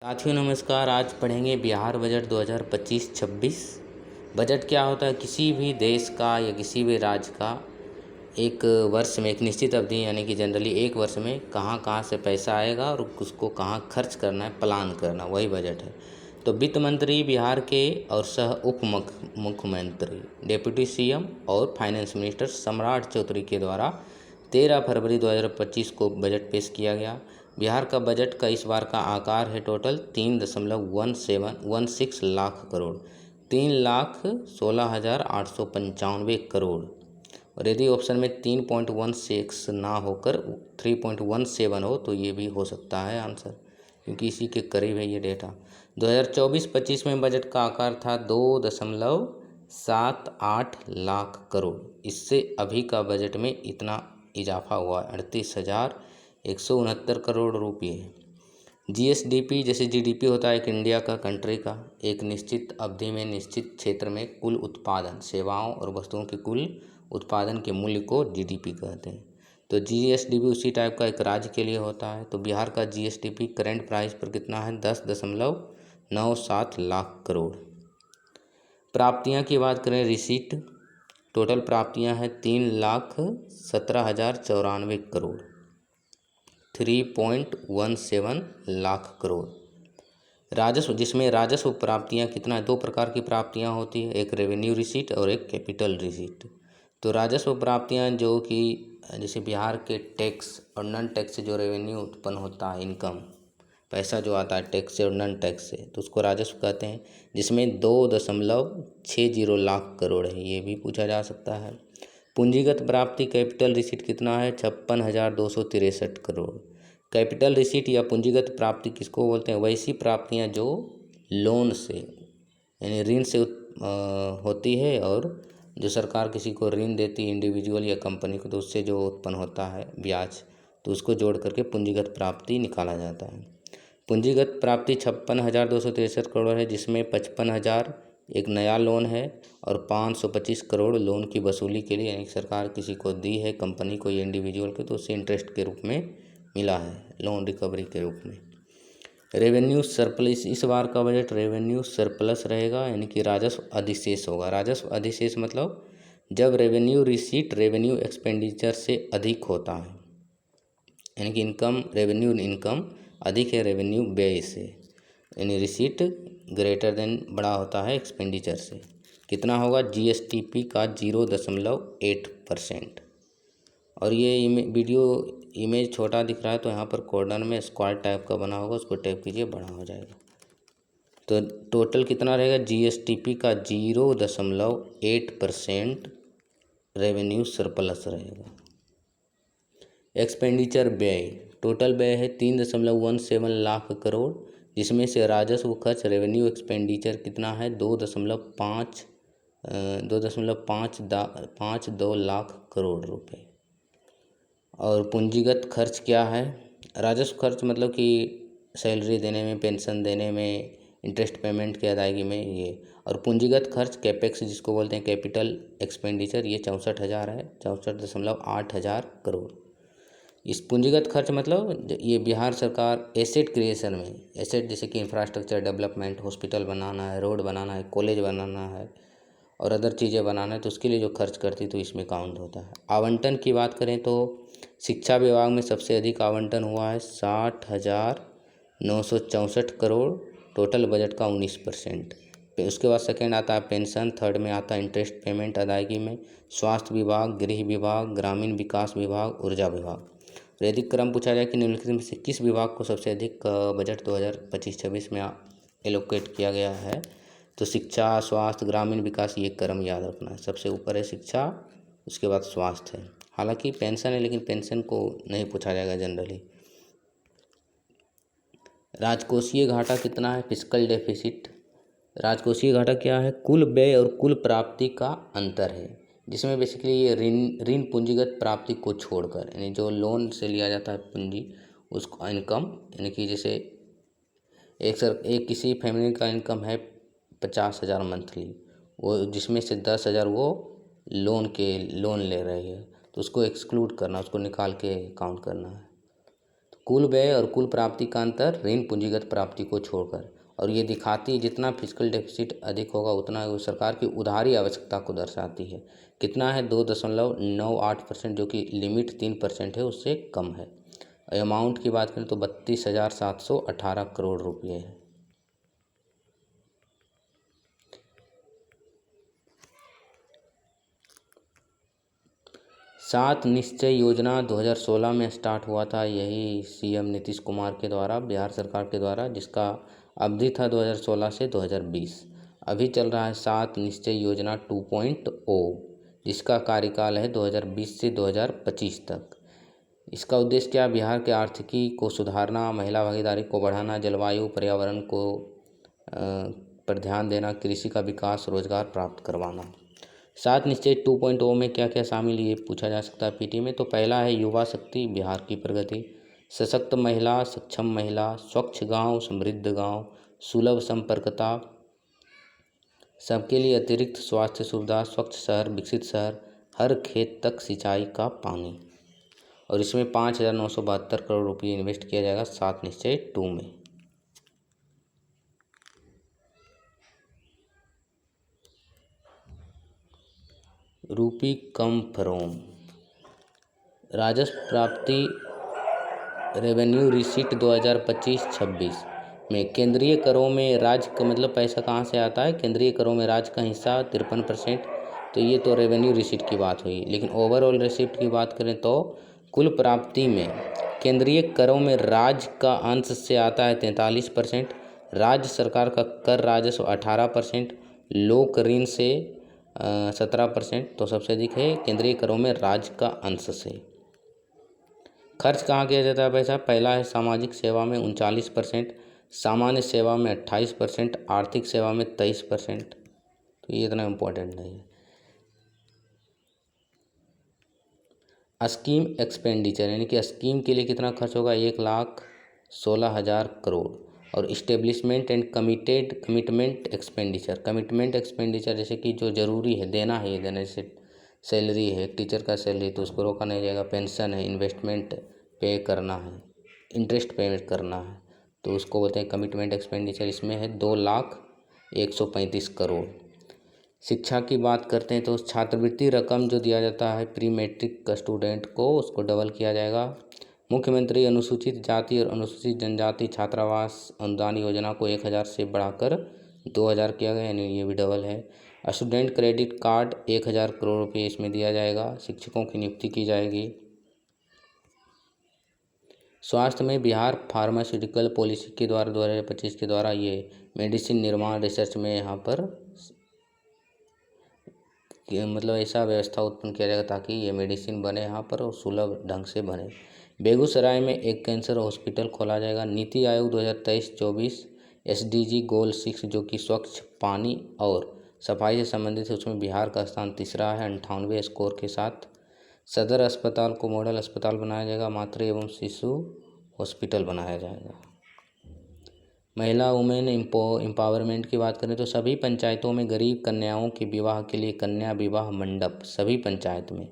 साथियों नमस्कार। आज पढ़ेंगे बिहार बजट 2025-26। बजट क्या होता है? किसी भी देश का या किसी भी राज्य का एक वर्ष में एक निश्चित अवधि यानी कि जनरली एक वर्ष में कहाँ कहाँ से पैसा आएगा और उसको कहाँ खर्च करना है, प्लान करना, वही बजट है। तो वित्त मंत्री बिहार के और सह उप मुख्यमंत्री डिप्टी सीएम और फाइनेंस मिनिस्टर सम्राट चौधरी के द्वारा 13 फरवरी 2025 को बजट पेश किया गया। बिहार का बजट का इस बार का आकार है टोटल 3.1716 लाख करोड़, 3,16,895 करोड़। और यदि ऑप्शन में 3.16 ना होकर 3.17 हो तो ये भी हो सकता है आंसर, क्योंकि इसी के करीब है ये डेटा। 2024-25 में बजट का आकार था 2.78 लाख करोड़। इससे अभी का बजट में इतना इजाफा हुआ 38,169 करोड़ रुपये। जीएसडीपी जैसे जीडीपी होता है एक इंडिया का, कंट्री का, एक निश्चित अवधि में निश्चित क्षेत्र में कुल उत्पादन, सेवाओं और वस्तुओं के कुल उत्पादन के मूल्य को जीडीपी कहते हैं। तो जीएसडीपी उसी टाइप का एक राज्य के लिए होता है। तो बिहार का जीएसडीपी करंट प्राइस पर कितना है? 10.97 लाख करोड़। प्राप्तियां की बात करें, रिसीट, टोटल प्राप्तियां हैं 3,17,094 करोड़, 3.17 लाख करोड़। राजस्व, जिसमें राजस्व प्राप्तियां कितना है? दो प्रकार की प्राप्तियां होती है, एक रेवेन्यू रिसीट और एक कैपिटल रिसीट। तो राजस्व प्राप्तियां जो कि जैसे बिहार के टैक्स और नॉन टैक्स से जो रेवेन्यू उत्पन्न होता है, इनकम, पैसा जो आता है टैक्स से और नॉन टैक्स से, तो उसको राजस्व कहते हैं, जिसमें 2.60 लाख करोड़ है। ये भी पूछा जा सकता है। पूंजीगत प्राप्ति कैपिटल रिसीट कितना है? 56,263 करोड़। कैपिटल रिसीट या पूंजीगत प्राप्ति किसको बोलते हैं? वैसी प्राप्तियां जो लोन से यानी ऋण से होती है, और जो सरकार किसी को ऋण देती है, इंडिविजुअल या कंपनी को, तो उससे जो उत्पन्न होता है ब्याज, तो उसको जोड़ करके पूंजीगत प्राप्ति निकाला जाता है। पूंजीगत प्राप्ति 56,263 करोड़ है, जिसमें 55,000 एक नया लोन है और 525 करोड़ लोन की वसूली के लिए, यानी सरकार किसी को दी है, कंपनी को या इंडिविजुअल को, तो उससे इंटरेस्ट के रूप में मिला है, लोन रिकवरी के रूप में। रेवेन्यू सरप्लस, इस बार का बजट रेवेन्यू सरप्लस रहेगा, यानी कि राजस्व अधिशेष होगा। राजस्व अधिशेष मतलब जब रेवेन्यू रिसीट रेवेन्यू एक्सपेंडिचर से अधिक होता है, यानी कि इनकम, रेवेन्यू इनकम अधिक है रेवेन्यू व्यय से, यानी रिसीट ग्रेटर देन बड़ा होता है एक्सपेंडिचर से। कितना होगा? जीएसटीपी का 0.8%। और ये वीडियो इमेज छोटा दिख रहा है, तो यहाँ पर कॉर्नर में स्क्वायर टाइप का बना होगा, उसको टैप कीजिए, बड़ा हो जाएगा। तो टोटल कितना रहेगा? जीएसटीपी का 0.8% रेवेन्यू सरप्लस रहेगा। एक्सपेंडिचर व्यय, टोटल व्यय है 3.17 लाख करोड़, जिसमें से राजस्व खर्च रेवेन्यू एक्सपेंडिचर कितना है? 2.52 लाख करोड़ रुपए। और पूंजीगत खर्च क्या है? राजस्व खर्च मतलब कि सैलरी देने में, पेंशन देने में, इंटरेस्ट पेमेंट की अदायगी में ये। और पूंजीगत खर्च कैपेक्स जिसको बोलते हैं, कैपिटल एक्सपेंडिचर, ये 64,000 है, 64.8 हज़ार करोड़। इस पूंजीगत खर्च मतलब ये बिहार सरकार एसेट क्रिएशन में, एसेट जैसे कि इंफ्रास्ट्रक्चर डेवलपमेंट, हॉस्पिटल बनाना है, रोड बनाना है, कॉलेज बनाना है और अदर चीज़ें बनाना है, तो उसके लिए जो खर्च करती तो इसमें काउंट होता है। आवंटन की बात करें तो शिक्षा विभाग में सबसे अधिक आवंटन हुआ है 60,964 करोड़, टोटल बजट का 19%। उसके बाद सेकेंड आता है पेंशन, थर्ड में आता है इंटरेस्ट पेमेंट अदायगी में, स्वास्थ्य विभाग, गृह विभाग, ग्रामीण विकास विभाग, ऊर्जा विभाग। यदि क्रम पूछा जाए कि निम्नलिखित में से किस विभाग को सबसे अधिक बजट 2025-26 में एलोकेट किया गया है, तो शिक्षा, स्वास्थ्य, ग्रामीण विकास, ये क्रम याद रखना है। सबसे ऊपर है शिक्षा, उसके बाद स्वास्थ्य है। हालांकि पेंशन है, लेकिन पेंशन को नहीं पूछा जाएगा जनरली। राजकोषीय घाटा कितना है? Fiscal deficit. राजकोषीय घाटा क्या है? कुल व्यय और कुल प्राप्ति का अंतर है, जिसमें बेसिकली ये ऋण पूंजीगत प्राप्ति को छोड़कर, यानी जो लोन से लिया जाता है पूंजी, उसको इनकम, यानी कि जैसे एक किसी फैमिली का इनकम है 50,000 मंथली, वो जिसमें से 10,000 वो लोन ले रही है, तो उसको एक्सक्लूड करना, उसको निकाल के काउंट करना है। तो कुल व्यय और कुल प्राप्ति का अंतर ऋण पूंजीगत प्राप्ति को छोड़कर, और ये दिखाती है जितना फिजिकल डेफिसिट अधिक होगा उतना वो सरकार की उधारी आवश्यकता को दर्शाती है। कितना है? 2.98%, जो कि लिमिट 3% है उससे कम है। अमाउंट की बात करें तो 32,718 करोड़ रुपये है। सात निश्चय योजना 2016 में स्टार्ट हुआ था, यही सीएम नीतीश कुमार के द्वारा, बिहार सरकार के द्वारा, जिसका अवधि था 2016 से 2020। अभी चल रहा है सात निश्चय योजना 2.0, जिसका कार्यकाल है 2020 से 2025 तक। इसका उद्देश्य क्या? बिहार के आर्थिकी को सुधारना, महिला भागीदारी को बढ़ाना, जलवायु पर्यावरण को पर ध्यान देना, कृषि का विकास, रोजगार प्राप्त करवाना। सात निश्चय 2.0 में क्या क्या शामिल, ये पूछा जा सकता है पीटी में। तो पहला है युवा शक्ति, बिहार की प्रगति, सशक्त महिला, सक्षम महिला, स्वच्छ गांव, समृद्ध गांव, सुलभ संपर्कता, सबके लिए अतिरिक्त स्वास्थ्य सुविधा, स्वच्छ शहर, विकसित शहर, हर खेत तक सिंचाई का पानी। और इसमें 5,972 करोड़ रुपये इन्वेस्ट किया जाएगा सात निश्चय 2 में। रूपी कम फ्रोम, राजस्व प्राप्ति रेवेन्यू रिसीट 2025-26 में केंद्रीय करों में राज्य का मतलब पैसा कहाँ से आता है? केंद्रीय करों में राज्य का हिस्सा 53%। तो ये तो रेवेन्यू रिसीट की बात हुई। लेकिन ओवरऑल रिसीट की बात करें तो कुल प्राप्ति में केंद्रीय करों में राज्य का अंश से आता है 43%, राज्य सरकार का कर राजस्व 18%, लोक ऋण से 17%। तो सबसे अधिक है केंद्रीय करों में राज्य का अंश से। खर्च कहाँ किया जाता है पैसा? पहला है सामाजिक सेवा में 39%, सामान्य सेवा में 28%, आर्थिक सेवा में 23%। तो ये इतना इम्पोर्टेंट नहीं है। स्कीम एक्सपेंडिचर यानी कि स्कीम के लिए कितना खर्च होगा? 1,16,000 करोड़। और इस्टेब्लिशमेंट एंड कमिटमेंट एक्सपेंडिचर जैसे कि जो ज़रूरी है देना है, ये देने से सैलरी है, टीचर का सैलरी तो उसको रोका नहीं जाएगा, पेंशन है, इन्वेस्टमेंट पे करना है, इंटरेस्ट पे करना है, तो उसको बोलते हैं कमिटमेंट एक्सपेंडिचर। इसमें है 2,135 करोड़। शिक्षा की बात करते हैं तो छात्रवृत्ति रकम जो दिया जाता है प्री मैट्रिक का स्टूडेंट को, उसको डबल किया जाएगा। मुख्यमंत्री अनुसूचित जाति और अनुसूचित जनजाति छात्रावास अनुदान योजना को 1,000 से बढ़ाकर 2,000 किया गया, यानी ये भी डबल है। स्टूडेंट क्रेडिट कार्ड 1,000 करोड़ रुपये इसमें दिया जाएगा। शिक्षकों की नियुक्ति की जाएगी। स्वास्थ्य में बिहार फार्मास्यूटिकल पॉलिसी के द्वारा 2025 के द्वारा ये मेडिसिन निर्माण रिसर्च में यहाँ पर मतलब ऐसा व्यवस्था उत्पन्न किया जाएगा ताकि ये मेडिसिन बने यहाँ पर और सुलभ ढंग से बने। बेगूसराय में एक कैंसर हॉस्पिटल खोला जाएगा। नीति आयोग 2023-24 SDG गोल 6 जो कि स्वच्छ पानी और सफाई से संबंधित है, उसमें बिहार का स्थान तीसरा है 98 स्कोर के साथ। सदर अस्पताल को मॉडल अस्पताल बनाया जाएगा। मातृ एवं शिशु हॉस्पिटल बनाया जाएगा। महिला वुमेन एम्पावरमेंट की बात करें तो सभी पंचायतों में गरीब कन्याओं के विवाह के लिए कन्या विवाह मंडप, सभी पंचायत में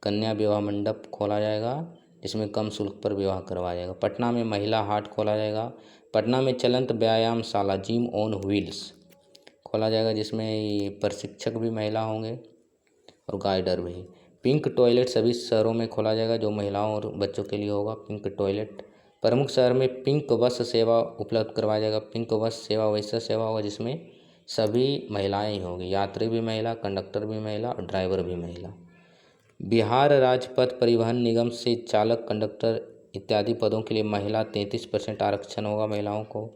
कन्या विवाह मंडप खोला जाएगा जिसमें कम शुल्क पर विवाह करवाया जाएगा। पटना में महिला हाट खोला जाएगा। पटना में चलंत व्यायामशाला जिम ऑन व्हील्स खोला जाएगा जिसमें प्रशिक्षक भी महिला होंगे और गाइडर भी। पिंक टॉयलेट सभी शहरों में खोला जाएगा जो महिलाओं और बच्चों के लिए होगा पिंक टॉयलेट। प्रमुख शहर में पिंक बस सेवा उपलब्ध करवाया जाएगा। पिंक बस सेवा वैसा सेवा होगा जिसमें सभी महिलाएं ही होंगी, यात्री भी महिला, कंडक्टर भी महिला और ड्राइवर भी महिला। बिहार राजपथ परिवहन निगम से चालक, कंडक्टर इत्यादि पदों के लिए महिला 33% आरक्षण होगा महिलाओं को।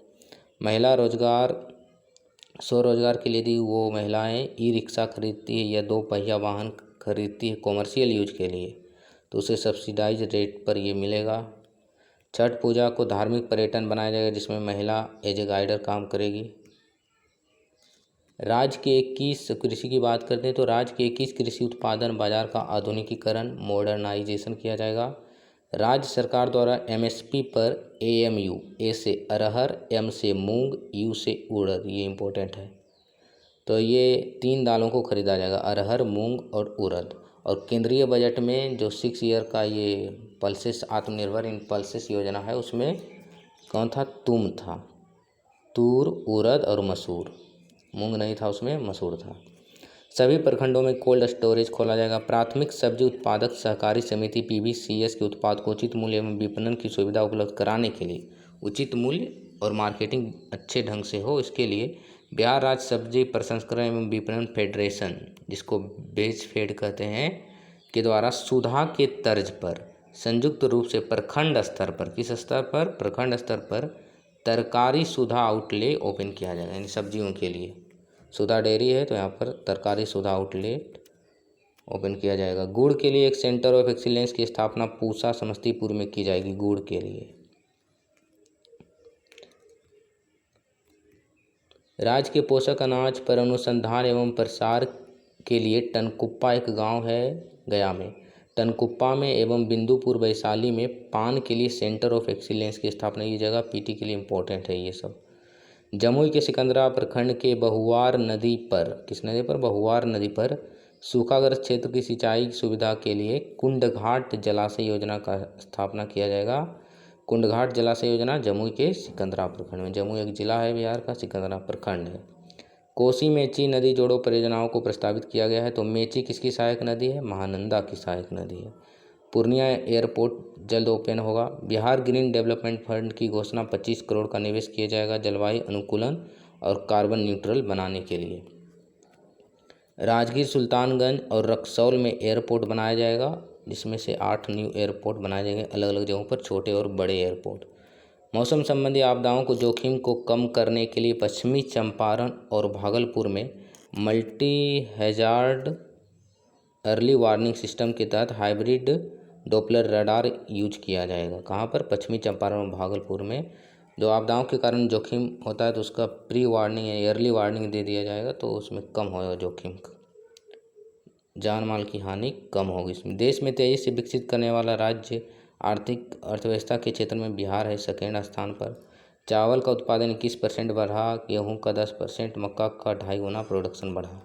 महिला रोजगार, स्वरोजगार के लिए यदि वो महिलाएं ई रिक्शा खरीदती है या 2 पहिया वाहन खरीदती है कॉमर्शियल यूज के लिए तो उसे सब्सिडाइज रेट पर ये मिलेगा। छठ पूजा को धार्मिक पर्यटन बनाया जाएगा जिसमें महिला एज ए गाइडर काम करेगी। राज्य के 21 कृषि की बात करते हैं तो राज्य के 21 कृषि उत्पादन बाजार का आधुनिकीकरण मॉडर्नाइजेशन किया जाएगा। राज्य सरकार द्वारा MSP पर AMU, A से अरहर, M से मूंग, U से उड़द, ये इम्पोर्टेंट है। तो ये 3 दालों को खरीदा जाएगा, अरहर, मूंग और उड़द। और केंद्रीय बजट में जो 6 ईयर का ये पल्सेस आत्मनिर्भर इन पल्सेस योजना है उसमें कौन था, तुम था, तूर, उड़द और मसूर, मूंग नहीं था उसमें, मसूर था। सभी प्रखंडों में कोल्ड स्टोरेज खोला जाएगा। प्राथमिक सब्जी उत्पादक सहकारी समिति PBCS के उत्पाद को उचित मूल्य एवं विपणन की सुविधा उपलब्ध कराने के लिए उचित मूल्य और मार्केटिंग अच्छे ढंग से हो, इसके लिए बिहार राज्य सब्जी प्रसंस्करण एवं विपणन फेडरेशन, जिसको बेचफेड कहते हैं, के द्वारा सुधा के तर्ज पर संयुक्त रूप से प्रखंड स्तर पर, किस स्तर पर, प्रखंड स्तर पर तरकारी सुधा आउटलेट ओपन किया जाएगा। यानी सब्जियों के लिए सुधा डेयरी है तो यहाँ पर तरकारी सुधा आउटलेट ओपन किया जाएगा। गुड़ के लिए एक सेंटर ऑफ एक्सीलेंस की स्थापना पूसा समस्तीपुर में की जाएगी। गुड़ के लिए राज्य के पोषक अनाज पर अनुसंधान एवं प्रसार के लिए टनकुप्पा एक गांव है गया में, टनकुप्पा में एवं बिंदुपुर वैशाली में पान के लिए सेंटर ऑफ एक्सीलेंस की स्थापना। ये जगह पीटी के लिए इम्पोर्टेंट है ये सब। जमुई के सिकंदरा प्रखंड के बहुवार नदी पर, किस नदी पर, बहुवार नदी पर सूखाग्रस्त क्षेत्र की सिंचाई सुविधा के लिए कुंडघाट जलाशय योजना का स्थापना किया जाएगा। कुंडघाट जलाशय योजना जमुई के सिकंदरा प्रखंड में, जमुई एक जिला है बिहार का, सिकंदरा प्रखंड है। कोसी मेची नदी जोड़ो परियोजनाओं को प्रस्तावित किया गया है। तो मेची किसकी सहायक नदी है, महानंदा की सहायक नदी है। पूर्णिया एयरपोर्ट जल्द ओपन होगा। बिहार ग्रीन डेवलपमेंट फंड की घोषणा 25 करोड़ का निवेश किया जाएगा जलवायु अनुकूलन और कार्बन न्यूट्रल बनाने के लिए। राजगीर, सुल्तानगंज और रक्सौल में एयरपोर्ट बनाया जाएगा, जिसमें से 8 न्यू एयरपोर्ट बनाए जाएंगे अलग अलग जगहों पर, छोटे और बड़े एयरपोर्ट। मौसम संबंधी आपदाओं को जोखिम को कम करने के लिए पश्चिमी चंपारण और भागलपुर में multi hazard early warning system के तहत हाइब्रिड डॉपलर रडार यूज किया जाएगा। कहाँ पर, पश्चिमी चंपारण और भागलपुर में जो आपदाओं के कारण जोखिम होता है तो उसका प्री वार्निंग या अर्ली वार्निंग दे दिया जाएगा, तो उसमें कम होगा जोखिम, जान माल की हानि कम होगी इसमें। देश में तेजी से विकसित करने वाला राज्य आर्थिक अर्थव्यवस्था के क्षेत्र में बिहार है सेकेंड स्थान पर। चावल का उत्पादन 21% बढ़ा, गेहूं का 10%, मक्का का 2.5 गुना प्रोडक्शन बढ़ा।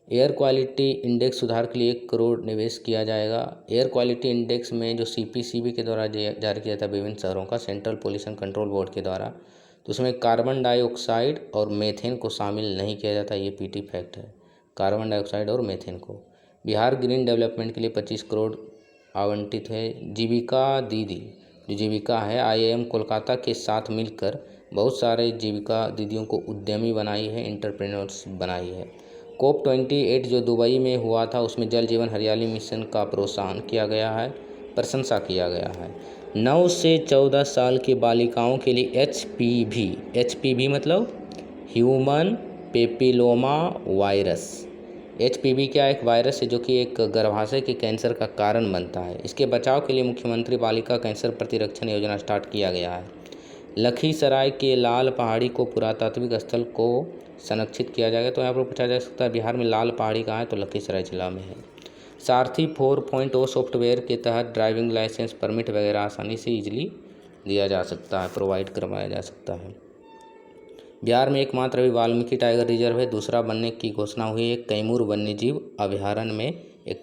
एयर क्वालिटी इंडेक्स सुधार के लिए 1 करोड़ निवेश किया जाएगा। एयर क्वालिटी इंडेक्स में जो CPCB के द्वारा जारी किया था विभिन्न शहरों का, सेंट्रल पोल्यूशन कंट्रोल बोर्ड के द्वारा, तो उसमें कार्बन डाइऑक्साइड और मेथेन को शामिल नहीं किया जाता। ये PT फैक्ट है, कार्बन डाइऑक्साइड और मेथेन को। बिहार ग्रीन डेवलपमेंट के लिए 25 करोड़ आवंटित है। जीविका दीदी, जो जीविका है IIM कोलकाता के साथ मिलकर बहुत सारे जीविका दीदियों को उद्यमी बनाई है, एंटरप्रेन्योर्स बनाई है। COP28 जो दुबई में हुआ था उसमें जल जीवन हरियाली मिशन का प्रोत्साहन किया गया है, प्रशंसा किया गया है। 9 से 14 साल की बालिकाओं के लिए HPV मतलब ह्यूमन पेपिलोमा वायरस। HPV क्या, एक वायरस है जो कि एक गर्भाशय के कैंसर का कारण बनता है। इसके बचाव के लिए मुख्यमंत्री बालिका कैंसर प्रतिरक्षण योजना स्टार्ट किया गया है। लखीसराय के लाल पहाड़ी को पुरातात्विक स्थल को संरक्षित किया जाएगा। तो यहाँ पर पूछा जा सकता है बिहार में लाल पहाड़ी कहाँ है, तो लखीसराय जिला में है। सारथी 4.0 सॉफ्टवेयर के तहत ड्राइविंग लाइसेंस, परमिट वगैरह आसानी से ईजिली दिया जा सकता है, प्रोवाइड करवाया जा सकता है। बिहार में एकमात्र अभी वाल्मीकि टाइगर रिजर्व है, दूसरा बनने की घोषणा हुई है। कैमूर वन्यजीव अभयारण्य में एक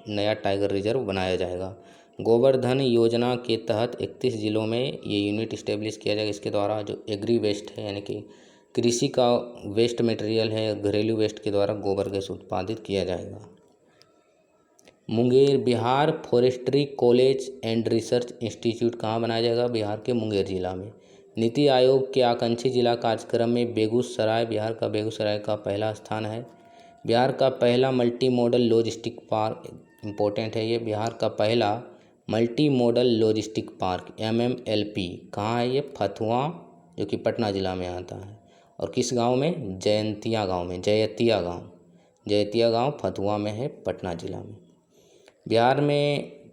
नया टाइगर रिजर्व बनाया जाएगा। गोवर्धन योजना के तहत 31 जिलों में ये यूनिट इस्टेब्लिश किया जाएगा। इसके द्वारा जो एग्री वेस्ट है, यानी कि कृषि का वेस्ट मटेरियल है, घरेलू वेस्ट के द्वारा गोबर गैस उत्पादित किया जाएगा। Munger, Bihar forestry college and research institute कहाँ बनाया जाएगा, बिहार के मुंगेर जिला में। नीति आयोग के आकांक्षी जिला कार्यक्रम में बेगूसराय, बिहार का बेगूसराय का पहला स्थान है। बिहार का पहला multi modal logistic park, important है ये, बिहार का पहला multi modal logistic park MMLP कहाँ है ये, फतुआ, जो कि पटना जिला में आता है। और किस गांव में, जयंतिया गांव में, जयतिया गांव फतुआ में है, पटना जिला में।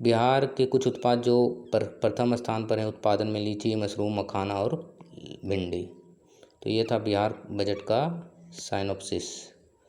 बिहार के कुछ उत्पाद जो प्रथम स्थान पर हैं उत्पादन में, लीची, मशरूम, मखाना और भिंडी। तो ये था बिहार बजट का साइनोप्सिस।